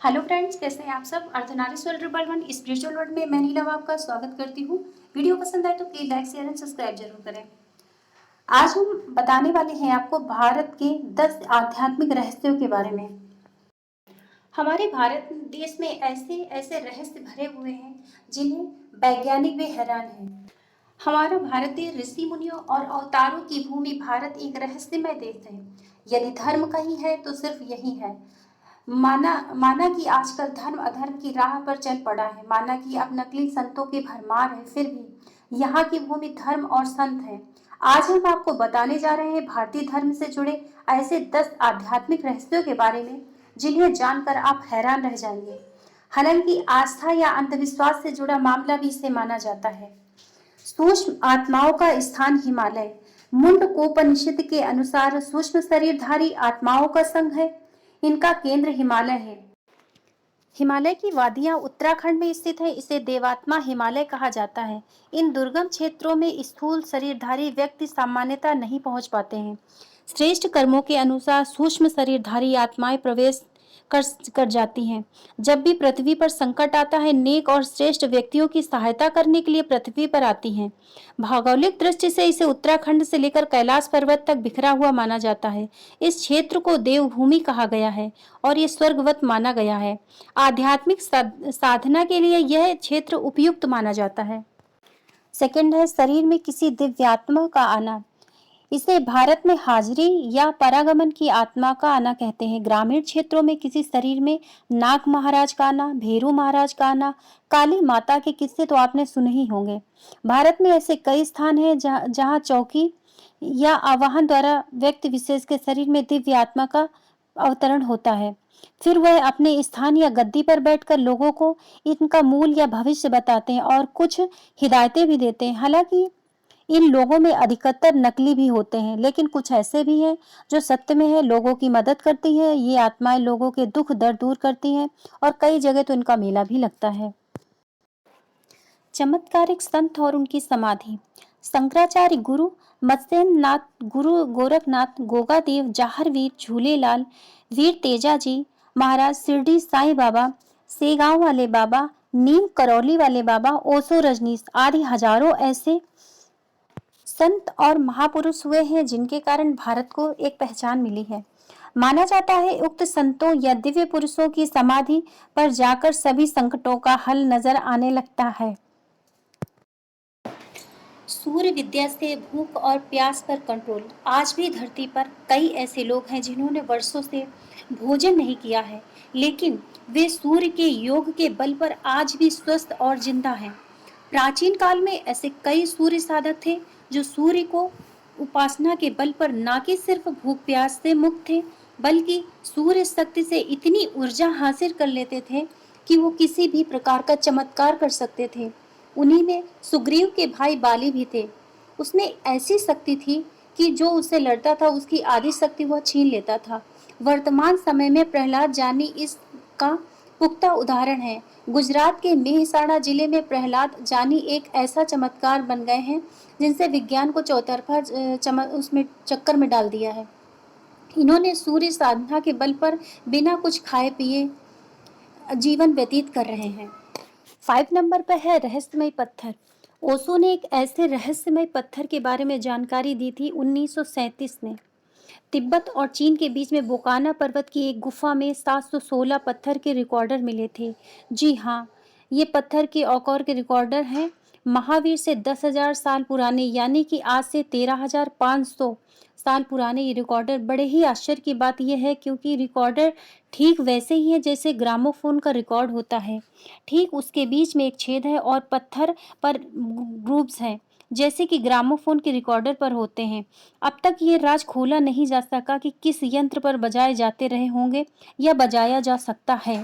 Hello friends, कैसे हैं आप सब। Ardhanarishvara triple one spiritual world में मैं नीलम आपका स्वागत करती हूँ। वीडियो पसंद आए तो please like share and subscribe जरूर करें। आज हम बताने वाले हैं आपको भारत के 10 आध्यात्मिक रहस्यों के बारे में। हमारे भारत देश में ऐसे ऐसे रहस्य भरे हुए हैं जिन्हें वैज्ञानिक भी हैरान हैं। हमारा भारतीय ऋषि मुनियों और अवतारों की भूमि भारत एक रहस्यमय देश है। यदि धर्म कहीं है तो सिर्फ यही है। माना माना कि आजकल धर्म अधर्म की राह पर चल पड़ा है। माना कि अब नकली संतों की भरमार है, फिर भी यहाँ की भूमि धर्म और संत है। आज हम आपको बताने जा रहे हैं भारतीय धर्म से जुड़े ऐसे 10 आध्यात्मिक रहस्यों के बारे में जिन्हें जानकर आप हैरान रह जाएंगे। हालांकि आस्था या अंधविश्वास से जुड़ा मामला भी इसे माना जाता है। सूक्ष्म आत्माओं का स्थान हिमालय। मुंडकोपनिषद के अनुसार सूक्ष्म शरीरधारी आत्माओं का संघ है। इनका केंद्र हिमालय है। हिमालय की वादियां उत्तराखंड में स्थित है। इसे देवात्मा हिमालय कहा जाता है। इन दुर्गम क्षेत्रों में स्थूल शरीरधारी व्यक्ति सामान्यतः नहीं पहुंच पाते हैं। श्रेष्ठ कर्मों के अनुसार सूक्ष्म शरीरधारी आत्माएं प्रवेश कर जाती हैं। जब भी पृथ्वी पर संकट आता है, नेक और श्रेष्ठ व्यक्तियों की सहायता करने के लिए पृथ्वी पर आती हैं। भौगोलिक दृष्टि से इसे उत्तराखंड से लेकर कैलाश पर्वत तक बिखरा हुआ माना जाता है। इस क्षेत्र को देवभूमि कहा गया है और ये स्वर्गवत माना गया है। आध्यात्मिक साधना के लिए यह क्षेत्र उपयुक्त माना जाता है। सेकंड है शरीर में किसी दिव्यात्मा का आना। इसे भारत में हाजिरी या परागमन की आत्मा का आना कहते हैं। ग्रामीण क्षेत्रों में किसी शरीर में नाग महाराज का आना, भेरू महाराज का आना, काली माता के किस्से तो आपने सुने ही होंगे। भारत में ऐसे कई स्थान हैं जहाँ चौकी या आवाहन द्वारा व्यक्ति विशेष के शरीर में दिव्य आत्मा का अवतरण होता है। फिर वह अपने स्थान या गद्दी पर बैठकर लोगों को इनका मूल या भविष्य बताते हैं और कुछ हिदायतें भी देते हैं। हालांकि इन लोगों में अधिकतर नकली भी होते हैं, लेकिन कुछ ऐसे भी हैं जो सत्य में है, लोगों की मदद करती हैं। ये आत्माएं लोगों के दुख दर्द दूर करती हैं और कई जगह तो इनका मेला भी लगता है। चमत्कारिक संत और उनकी समाधि। शंकराचार्य गुरु मत्स्यनाथ, गुरु गोरखनाथ, गोगादेव, जाहरवीर, झूलेलाल, वीर तेजा जी महाराज, शिरडी साईं बाबा, सेगांव वाले बाबा, नीम करौली वाले बाबा, ओशो रजनीश आदि हजारों ऐसे संत और महापुरुष हुए हैं जिनके कारण भारत को एक पहचान मिली है। माना जाता है उक्त संतों या दिव्य पुरुषों की समाधि पर जाकर सभी संकटों का हल नजर आने लगता है। सूर्य विद्या से भूख और प्यास पर कंट्रोल। आज भी धरती पर कई ऐसे लोग हैं जिन्होंने वर्षों से भोजन नहीं किया है, लेकिन वे सूर्य के योग के बल पर आज भी स्वस्थ और जिंदा हैं। प्राचीन काल में ऐसे कई सूर्य साधक थे जो सूर्य को उपासना के बल पर न कि सिर्फ भूख प्यास से मुक्त थे, बल्कि सूर्य शक्ति से इतनी ऊर्जा हासिल कर लेते थे कि वो किसी भी प्रकार का चमत्कार कर सकते थे। उन्हीं में सुग्रीव के भाई बाली भी थे। उसमें ऐसी शक्ति थी कि जो उससे लड़ता था उसकी आधी शक्ति वह छीन लेता था। वर्तमान समय में प्रहलाद जानी इसका पुख्ता उदाहरण है। गुजरात के मेहसाणा जिले में प्रहलाद जानी एक ऐसा चमत्कार बन गए हैं जिनसे विज्ञान को चौतरफा उसमें चक्कर में डाल दिया है। इन्होंने सूर्य साधना के बल पर बिना कुछ खाए पिए जीवन व्यतीत कर रहे हैं। 5 नंबर पर है रहस्यमय पत्थर। ओशो ने एक ऐसे रहस्यमय पत्थर के बारे में जानकारी दी थी 1937 में। तिब्बत और चीन के बीच में बोकाना पर्वत की एक गुफा में 716 पत्थर के रिकॉर्डर मिले थे। जी हाँ, ये पत्थर के औकर के रिकॉर्डर हैं। महावीर से 10,000 साल पुराने, यानी कि आज से 13,500 साल पुराने ये रिकॉर्डर। बड़े ही आश्चर्य की बात यह है क्योंकि रिकॉर्डर ठीक वैसे ही है जैसे ग्रामोफोन का रिकॉर्ड होता है। ठीक उसके बीच में एक छेद है और पत्थर पर ग्रूव्स हैं जैसे कि ग्रामोफोन के रिकॉर्डर पर होते हैं। अब तक ये राज खोला नहीं जा सका कि किस यंत्र पर बजाए जाते रहे होंगे या बजाया जा सकता है।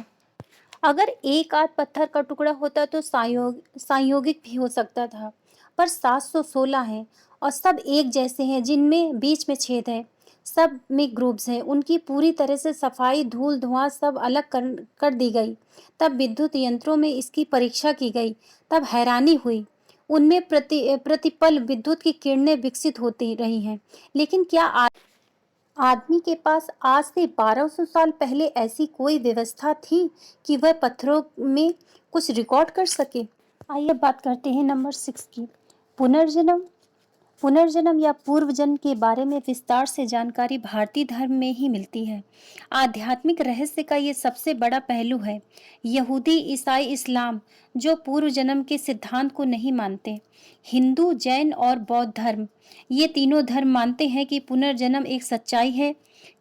अगर एक आध पत्थर का टुकड़ा होता तो संयोगिक भी हो सकता था, पर 716 हैं और सब एक जैसे हैं, जिनमें बीच में छेद है। सब में ग्रुप्स हैं। उनकी पूरी तरह से सफाई, धूल धुआं सब अलग कर दी गई। तब विद्युत यंत्रों में इसकी परीक्षा की गई। तब हैरानी हुई। उनमें प्रतिपल विद्युत की किरणें विकसित होती रही हैं। लेकिन क्या आदमी के पास आज से 1200 साल पहले ऐसी कोई व्यवस्था थी कि वह पत्थरों में कुछ रिकॉर्ड कर सके। आइए बात करते हैं नंबर 6 की। पुनर्जन्म। पुनर्जन्म या पूर्व जन्म के बारे में विस्तार से जानकारी भारतीय धर्म में ही मिलती है। आध्यात्मिक रहस्य का ये सबसे बड़ा पहलू है। यहूदी, ईसाई, इस्लाम जो पूर्व जन्म के सिद्धांत को नहीं मानते। हिंदू, जैन और बौद्ध धर्म, ये तीनों धर्म मानते हैं कि पुनर्जन्म एक सच्चाई है।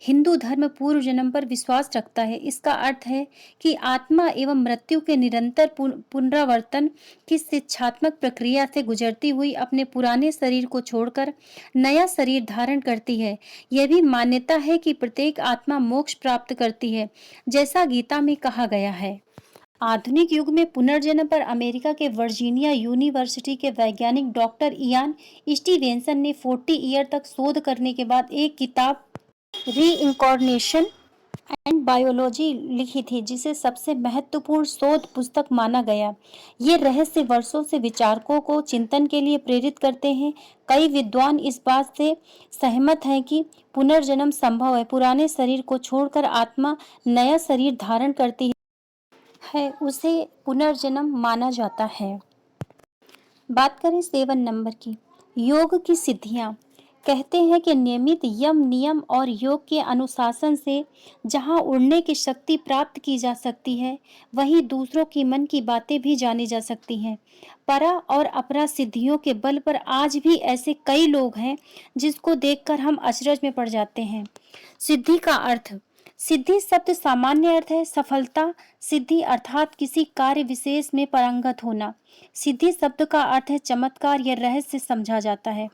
हिंदू धर्म पूर्व जन्म पर विश्वास रखता है। इसका अर्थ है कि आत्मा एवं मृत्यु के निरंतर पुनरावर्तन की शिक्षात्मक प्रक्रिया से गुजरती हुई अपने पुराने शरीर को छोड़कर नया शरीर धारण करती है। यह भी मान्यता है कि प्रत्येक आत्मा मोक्ष प्राप्त करती है, जैसा गीता में कहा गया है। आधुनिक युग में पुनर्जन्म पर अमेरिका के वर्जीनिया यूनिवर्सिटी के वैज्ञानिक डॉक्टर इयान स्टीवेंसन ने 40 ईयर तक शोध करने के बाद एक किताब रीइंकॉर्नेशन एंड बायोलॉजी लिखी थी, जिसे सबसे महत्वपूर्ण शोध पुस्तक माना गया। ये रहस्य वर्षों से विचारकों को चिंतन के लिए प्रेरित करते हैं। कई विद्वान इस बात से सहमत हैं कि पुनर्जन्म संभव है। पुराने शरीर को छोड़कर आत्मा नया शरीर धारण करती है, उसे पुनर्जन्म माना जाता है। बात करें 7 नंबर की। योग की सिद्धियां। कहते हैं कि नियमित यम, नियम और योग के अनुशासन से जहां उड़ने की शक्ति प्राप्त की जा सकती है, वहीं दूसरों की मन की बातें भी जानी जा सकती हैं। परा और अपरा सिद्धियों के बल पर आज भी ऐसे कई लोग हैं जिसको देखकर हम अचरज में पड़ जाते हैं। सिद्धि का अर्थ। सिद्धि शब्द सामान्य अर्थ है सफलता। सिद्धि अर्थात किसी कार्य विशेष में पारंगत होना। सिद्धि शब्द का अर्थ है चमत्कार या रहस्य समझा जाता है,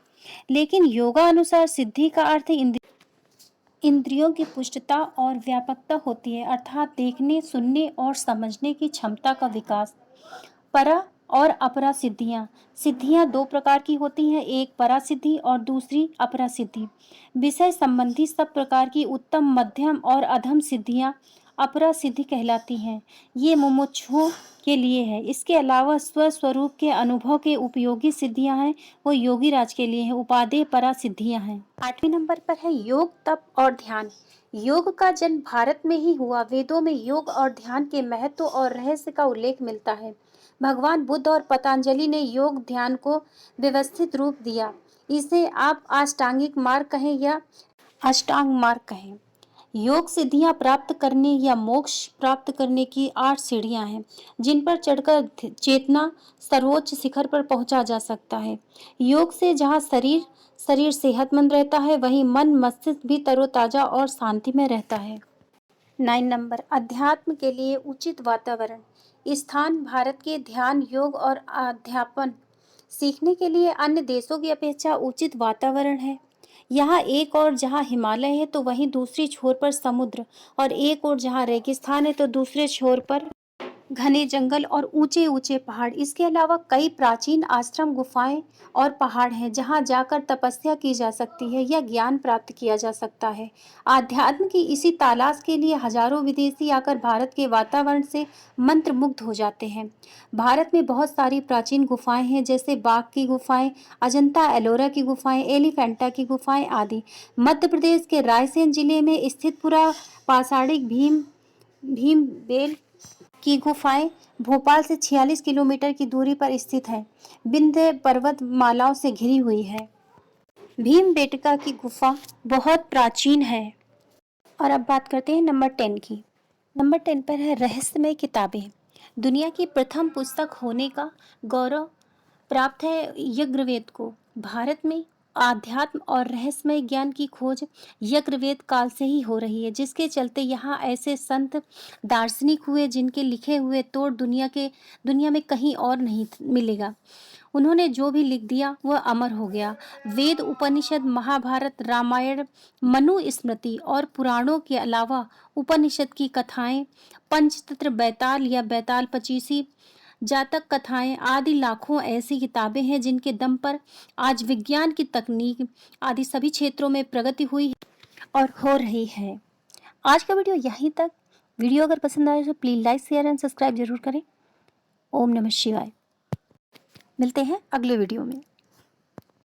लेकिन योगा अनुसार सिद्धि का अर्थ इंद्रियों की पुष्टता और व्यापकता होती है, अर्थात देखने, सुनने और समझने की क्षमता का विकास। परा और अपरा सिद्धियां। सिद्धियां दो प्रकार की होती हैं, एक परा सिद्धि और दूसरी अपरा सिद्धि। विषय संबंधी सब प्रकार की उत्तम, मध्यम और अधम सिद्धियां अपरा सिद्धि कहलाती हैं। ये मुमुक्षुओं के लिए है। इसके अलावा स्वस्वरूप के अनुभव के उपयोगी सिद्धियां हैं, वो योगी राज के लिए है। उपादेय परा सिद्धियां हैं। 8वें नंबर पर है योग, तप और ध्यान। योग का जन्म भारत में ही हुआ। वेदों में योग और ध्यान के महत्व और रहस्य का उल्लेख मिलता है। भगवान बुद्ध और पतंजलि ने योग ध्यान को व्यवस्थित रूप दिया। इसे आप अष्टांगिक मार्ग कहें या अष्टांग मार्ग कहें। योग सिद्धियां प्राप्त करने या मोक्ष प्राप्त करने की 8 सीढ़ियां हैं, जिन पर चढ़कर चेतना सर्वोच्च शिखर पर पहुंचा जा सकता है। योग से जहां शरीर सेहतमंद रहता है, वहीं मन मस्तिष्क भी तरोताजा और शांति में रहता है। 9 नंबर, अध्यात्म के लिए उचित वातावरण। स्थान। भारत के ध्यान, योग और अध्यापन सीखने के लिए अन्य देशों की अपेक्षा उचित वातावरण है। यहाँ एक और जहाँ हिमालय है तो वहीं दूसरी छोर पर समुद्र, और एक और जहाँ रेगिस्तान है तो दूसरे छोर पर घने जंगल और ऊंचे ऊंचे पहाड़। इसके अलावा कई प्राचीन आश्रम, गुफाएं और पहाड़ हैं जहां जाकर तपस्या की जा सकती है या ज्ञान प्राप्त किया जा सकता है। आध्यात्म की इसी तलाश के लिए हजारों विदेशी आकर भारत के वातावरण से मंत्रमुग्ध हो जाते हैं। भारत में बहुत सारी प्राचीन गुफाएं हैं, जैसे बाघ की गुफाएं, अजंता एलोरा की गुफाएं, एलिफेंटा की गुफाएं आदि। मध्य प्रदेश के रायसेन जिले में स्थित पुरा पाषाणिक भीमबेल की गुफाएं भोपाल से 46 किलोमीटर की दूरी पर स्थित है। विंध्य पर्वत मालाओं से घिरी हुई है। भीमबेटका की गुफा बहुत प्राचीन है। और अब बात करते हैं नंबर 10 की। नंबर 10 पर है रहस्यमय किताबें। दुनिया की प्रथम पुस्तक होने का गौरव प्राप्त है यज्ञवेद को। भारत में आध्यात्म और रहस्यमय ज्ञान की खोज यज्ञवेद काल से ही हो रही है, जिसके चलते यहाँ ऐसे संत दार्शनिक हुए जिनके लिखे हुए तोड़ दुनिया में कहीं और नहीं मिलेगा। उन्होंने जो भी लिख दिया वह अमर हो गया। वेद, उपनिषद, महाभारत, रामायण, मनुस्मृति और पुराणों के अलावा उपनिषद की कथाएं, पंचतंत्र, बैताल या बैताल पचीसी, जातक कथाएं आदि लाखों ऐसी किताबें हैं जिनके दम पर आज विज्ञान की तकनीक आदि सभी क्षेत्रों में प्रगति हुई और हो रही है। आज का वीडियो यहीं तक। वीडियो अगर पसंद आए तो please like, share and subscribe जरूर करें। ओम नमः शिवाय। मिलते हैं अगले वीडियो में।